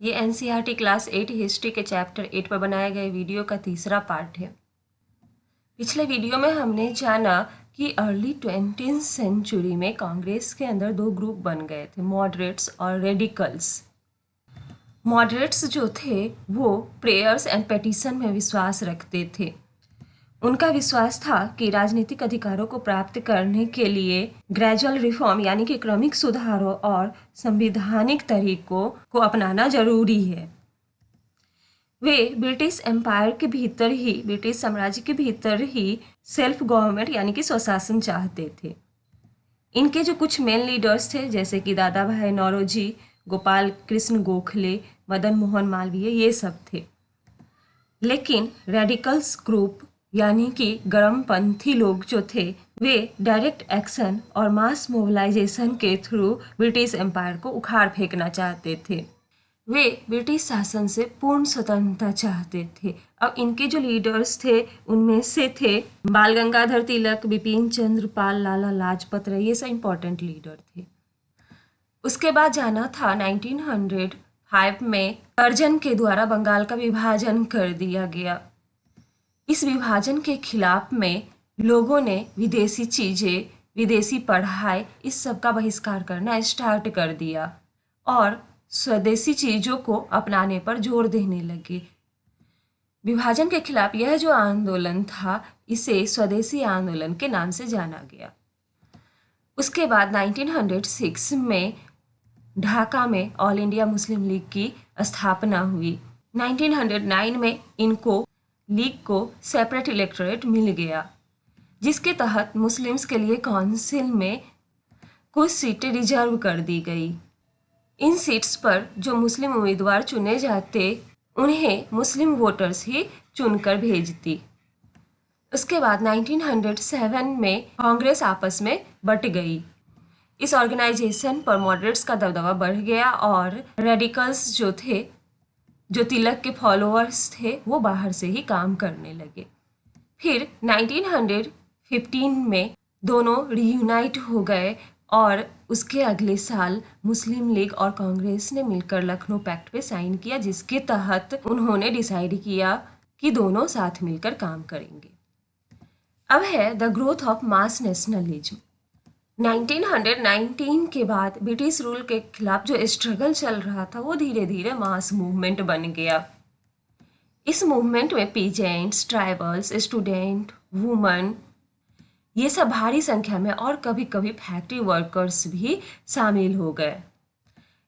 ये NCERT class 8 history के chapter 8 पर बनाए गए वीडियो का तीसरा पार्ट है। पिछले वीडियो में हमने जाना कि अर्ली 20th सेंचुरी में कांग्रेस के अंदर दो ग्रुप बन गए थे, मॉडरेट्स और रेडिकल्स। मॉडरेट्स जो थे वो प्रेयर्स एंड पेटिशन में विश्वास रखते थे। उनका विश्वास था कि राजनीतिक अधिकारों को प्राप्त करने के लिए ग्रेजुअल रिफॉर्म यानी कि क्रमिक सुधारों और संवैधानिक तरीकों को अपनाना जरूरी है। वे ब्रिटिश एम्पायर के भीतर ही, ब्रिटिश साम्राज्य के भीतर ही सेल्फ गवर्नमेंट यानी कि स्वशासन चाहते थे। इनके जो कुछ मेन लीडर्स थे जैसे कि दादा भाई नौरोजी, गोपाल कृष्ण गोखले, मदन मोहन मालवीय, ये सब थे। लेकिन रेडिकल्स ग्रुप यानी कि गर्मपंथी लोग जो थे वे डायरेक्ट एक्शन और मास मोबिलाइजेशन के थ्रू ब्रिटिश एम्पायर को उखाड़ फेंकना चाहते थे। वे ब्रिटिश शासन से पूर्ण स्वतंत्रता चाहते थे। अब इनके जो लीडर्स थे उनमें से थे बाल गंगाधर तिलक, बिपिन चंद्र पाल, लाला लाजपत राय, ये सब इम्पोर्टेंट लीडर थे। उसके बाद जाना था 1905 में कर्जन के द्वारा बंगाल का विभाजन कर दिया गया। इस विभाजन के खिलाफ में लोगों ने विदेशी चीज़ें, विदेशी पढ़ाई, इस सब का बहिष्कार करना स्टार्ट कर दिया और स्वदेशी चीज़ों को अपनाने पर जोर देने लगे। विभाजन के खिलाफ यह जो आंदोलन था इसे स्वदेशी आंदोलन के नाम से जाना गया। उसके बाद 1906 में ढाका में ऑल इंडिया मुस्लिम लीग की स्थापना हुई। 1909 में इनको लीग को सेपरेट इलेक्टोरेट मिल गया, जिसके तहत मुस्लिम्स के लिए काउंसिल में कुछ सीटें रिजर्व कर दी गई। इन सीट्स पर जो मुस्लिम उम्मीदवार चुने जाते उन्हें मुस्लिम वोटर्स ही चुनकर भेजती। उसके बाद 1907 में कांग्रेस आपस में बट गई। इस ऑर्गेनाइजेशन पर मॉडरेट्स का दबदबा बढ़ गया और रेडिकल्स जो थे, जो तिलक के फॉलोअर्स थे, वो बाहर से ही काम करने लगे। फिर 1915 में दोनों रीयूनाइट हो गए और उसके अगले साल मुस्लिम लीग और कांग्रेस ने मिलकर लखनऊ पैक्ट पे साइन किया, जिसके तहत उन्होंने डिसाइड किया कि दोनों साथ मिलकर काम करेंगे। अब है the growth of mass nationalism. 1919 के बाद ब्रिटिश रूल के खिलाफ जो स्ट्रगल चल रहा था वो धीरे धीरे मास मूवमेंट बन गया। इस मूवमेंट में पीजेंट्स, ट्राइबल्स, स्टूडेंट, वुमन, ये सब भारी संख्या में, और कभी कभी फैक्ट्री वर्कर्स भी शामिल हो गए।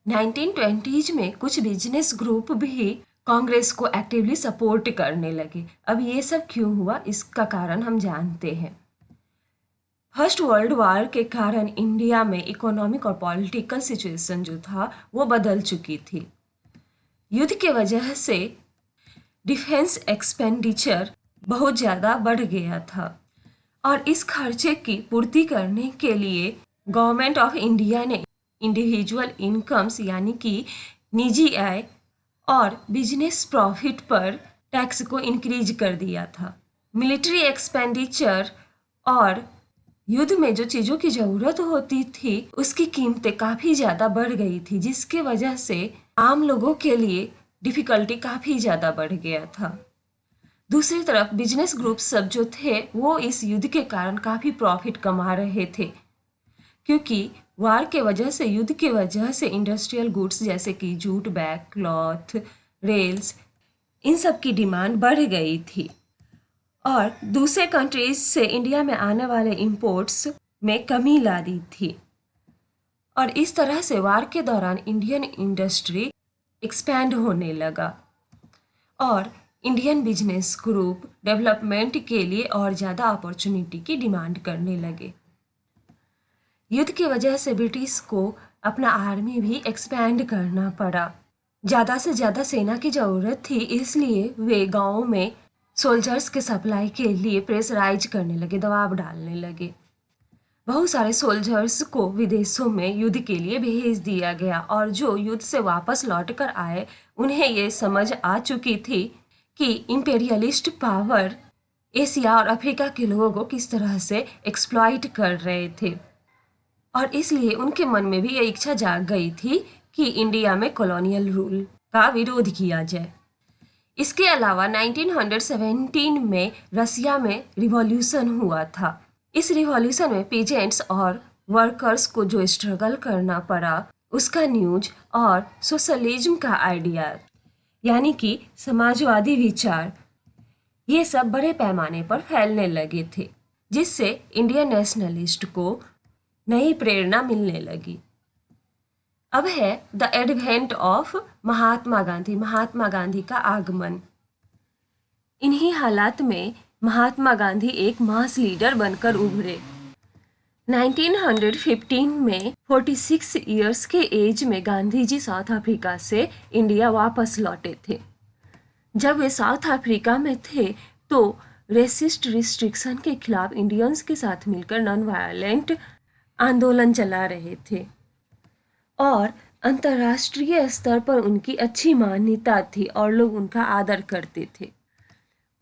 1920s में कुछ बिजनेस ग्रुप भी कांग्रेस को एक्टिवली सपोर्ट करने लगे। अब ये सब क्यों हुआ, इसका कारण हम जानते हैं। फर्स्ट वर्ल्ड वॉर के कारण इंडिया में इकोनॉमिक और पॉलिटिकल सिचुएशन जो था वो बदल चुकी थी। युद्ध के वजह से डिफेंस एक्सपेंडिचर बहुत ज़्यादा बढ़ गया था और इस खर्चे की पूर्ति करने के लिए गवर्नमेंट ऑफ इंडिया ने इंडिविजुअल इनकम्स यानी कि निजी आय और बिजनेस प्रॉफिट पर टैक्स को इंक्रीज कर दिया था। मिलिट्री एक्सपेंडिचर और युद्ध में जो चीज़ों की ज़रूरत होती थी उसकी कीमतें काफ़ी ज़्यादा बढ़ गई थी, जिसके वजह से आम लोगों के लिए डिफ़िकल्टी काफ़ी ज़्यादा बढ़ गया था। दूसरी तरफ बिजनेस ग्रुप सब जो थे वो इस युद्ध के कारण काफ़ी प्रॉफिट कमा रहे थे, क्योंकि वार के वजह से, युद्ध के वजह से इंडस्ट्रियल गुड्स जैसे कि जूट बैग, क्लॉथ, रेल्स, इन सब की डिमांड बढ़ गई थी और दूसरे कंट्रीज से इंडिया में आने वाले इंपोर्ट्स में कमी ला दी थी। और इस तरह से वार के दौरान इंडियन इंडस्ट्री एक्सपैंड होने लगा और इंडियन बिजनेस ग्रुप डेवलपमेंट के लिए और ज़्यादा अपॉर्चुनिटी की डिमांड करने लगे। युद्ध की वजह से ब्रिटिश को अपना आर्मी भी एक्सपैंड करना पड़ा। ज़्यादा से ज़्यादा सेना की ज़रूरत थी, इसलिए वे गाँवों में सोल्जर्स के सप्लाई के लिए प्रेशराइज करने लगे, दबाव डालने लगे। बहुत सारे सोल्जर्स को विदेशों में युद्ध के लिए भेज दिया गया और जो युद्ध से वापस लौट कर आए उन्हें ये समझ आ चुकी थी कि इम्पेरियलिस्ट पावर एशिया और अफ्रीका के लोगों को किस तरह से एक्सप्लॉइट कर रहे थे और इसलिए उनके मन में भी ये इच्छा जाग गई थी कि इंडिया में कॉलोनियल रूल का विरोध किया जाए। इसके अलावा 1917 में रसिया में रिवॉल्यूशन हुआ था। इस रिवॉल्यूशन में पीजेंट्स और वर्कर्स को जो स्ट्रगल करना पड़ा उसका न्यूज और सोशलिज्म का आइडिया यानी कि समाजवादी विचार ये सब बड़े पैमाने पर फैलने लगे थे, जिससे इंडियन नेशनलिस्ट को नई प्रेरणा मिलने लगी। अब है the advent of Mahatma Gandhi का आगमन। इन्हीं हालात में महात्मा गांधी एक मास लीडर बनकर उभरे। 1915 में 46 इयर्स के एज में गांधी जी साउथ अफ्रीका से इंडिया वापस लौटे थे। जब वे साउथ अफ्रीका में थे तो रेसिस्ट रिस्ट्रिक्शन के खिलाफ इंडियंस के साथ मिलकर नॉन वायलेंट आंदोलन चला रहे थे और अंतर्राष्ट्रीय स्तर पर उनकी अच्छी मान्यता थी और लोग उनका आदर करते थे।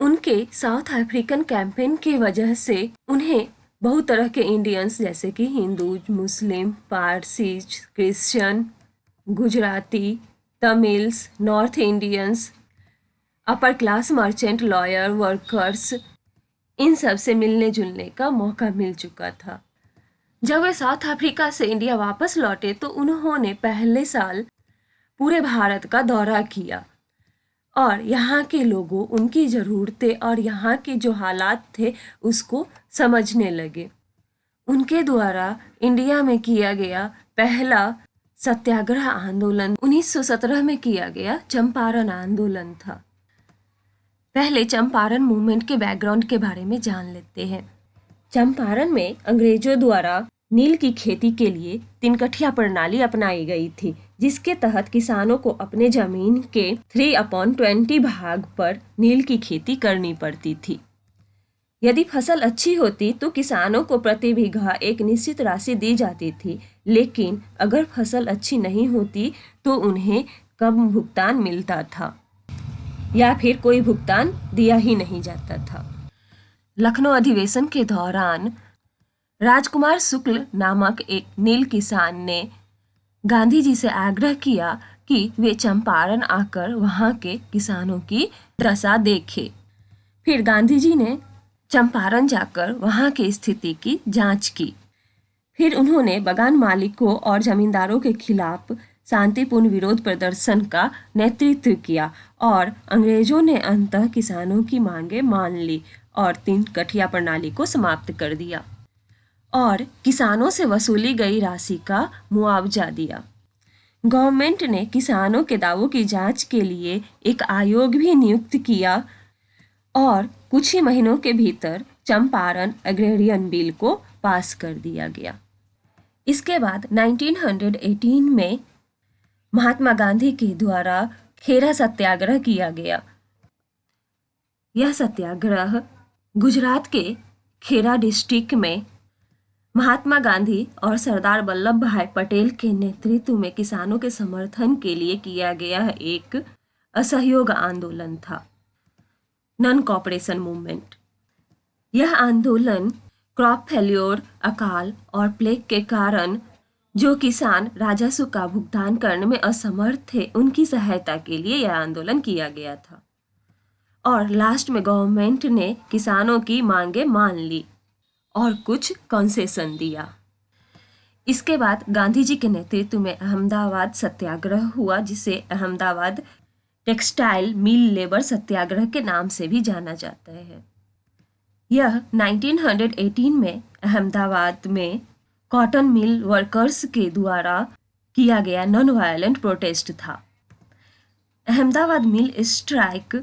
उनके साउथ अफ्रीकन कैंपेन की वजह से उन्हें बहुत तरह के इंडियंस जैसे कि Hindu, Muslim, Parsi, Christian, Gujarati, Tamils, North Indians, upper class merchant, lawyer, workers इन सब से मिलने जुलने का मौका मिल चुका था। जब वे साउथ अफ्रीका से इंडिया वापस लौटे तो उन्होंने पहले साल पूरे भारत का दौरा किया और यहाँ के लोगों, उनकी ज़रूरतें और यहाँ के जो हालात थे उसको समझने लगे। उनके द्वारा इंडिया में किया गया पहला सत्याग्रह आंदोलन 1917 में किया गया चंपारण आंदोलन था। पहले चंपारण मूवमेंट के बैकग्राउंड के बारे में जान लेते हैं। चंपारण में अंग्रेजों द्वारा नील की खेती के लिए तिनकठिया प्रणाली अपनाई गई थी, जिसके तहत किसानों को अपने जमीन के 3/20 भाग पर नील की खेती करनी पड़ती थी। यदि फसल अच्छी होती तो किसानों को प्रति बीघा एक निश्चित राशि दी जाती थी, लेकिन अगर फसल अच्छी नहीं होती तो उन्हें कम भुगतान मिलता था या फिर कोई भुगतान दिया ही नहीं जाता था। लखनऊ अधिवेशन के दौरान राजकुमार शुक्ल नामक एक नील किसान ने गांधी जी से आग्रह किया कि वे चंपारण आकर वहाँ के किसानों की दशा देखें। फिर गांधी जी ने चंपारण जाकर वहाँ की स्थिति की जांच की। फिर उन्होंने बगान मालिकों और जमींदारों के खिलाफ शांतिपूर्ण विरोध प्रदर्शन का नेतृत्व किया और अंग्रेजों ने अंततः किसानों की मांगें मान ली और तिनकठिया प्रणाली को समाप्त कर दिया और किसानों से वसूली गई राशि का मुआवजा दिया। गवर्नमेंट ने किसानों के दावों की जांच के लिए एक आयोग भी नियुक्त किया और कुछ ही महीनों के भीतर चंपारण एग्रेरियन बिल को पास कर दिया गया। इसके बाद 1918 में महात्मा गांधी के द्वारा खेरा सत्याग्रह किया गया। यह सत्याग्रह गुजरात के खेरा डिस्ट्रिक्ट में महात्मा गांधी और सरदार वल्लभ भाई पटेल के नेतृत्व में किसानों के समर्थन के लिए किया गया एक असहयोग आंदोलन था, नॉन कॉपरेशन मूवमेंट। यह आंदोलन क्रॉप फेल्योर, अकाल और प्लेग के कारण जो किसान राजस्व का भुगतान करने में असमर्थ थे उनकी सहायता के लिए यह आंदोलन किया गया था और लास्ट में गवर्नमेंट ने किसानों की मांगें मान ली और कुछ कंसेशन दिया। इसके बाद गांधी जी के नेतृत्व में अहमदाबाद सत्याग्रह हुआ, जिसे अहमदाबाद टेक्सटाइल मिल लेबर सत्याग्रह के नाम से भी जाना जाता है। यह 1918 में अहमदाबाद में कॉटन मिल वर्कर्स के द्वारा किया गया नॉन वायलेंट प्रोटेस्ट था। अहमदाबाद मिल स्ट्राइक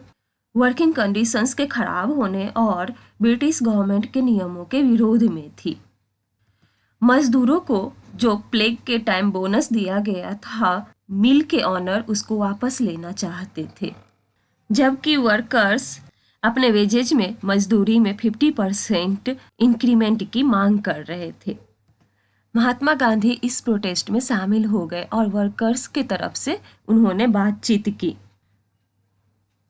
वर्किंग कंडीशंस के खराब होने और ब्रिटिश गवर्नमेंट के नियमों के विरोध में थी। मजदूरों को जो प्लेग के टाइम बोनस दिया गया था, मिल के ऑनर उसको वापस लेना चाहते थे, जबकि वर्कर्स अपने वेजेज में मजदूरी में 50% इंक्रीमेंट की मांग कर रहे थे। महात्मा गांधी इस प्रोटेस्ट में शामिल हो गए और वर्कर्स के तरफ से उन्होंने बातचीत की।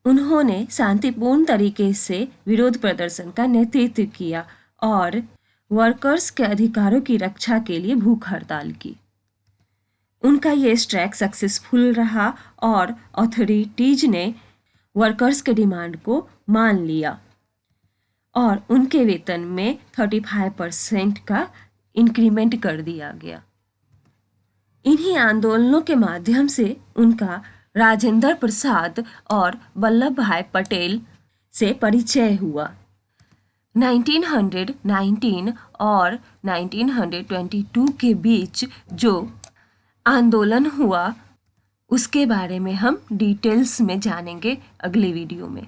उन्होंने शांतिपूर्ण तरीके से विरोध प्रदर्शन का नेतृत्व किया और वर्कर्स के अधिकारों की रक्षा के लिए भूख हड़ताल की। उनका ये स्ट्राइक सक्सेसफुल रहा और अथॉरिटीज ने वर्कर्स के डिमांड को मान लिया और उनके वेतन में 35% का इंक्रीमेंट कर दिया गया। इन्हीं आंदोलनों के माध्यम से उनका राजेंद्र प्रसाद और वल्लभ भाई पटेल से परिचय हुआ। 1919 और 1922 के बीच जो आंदोलन हुआ उसके बारे में हम डिटेल्स में जानेंगे अगले वीडियो में।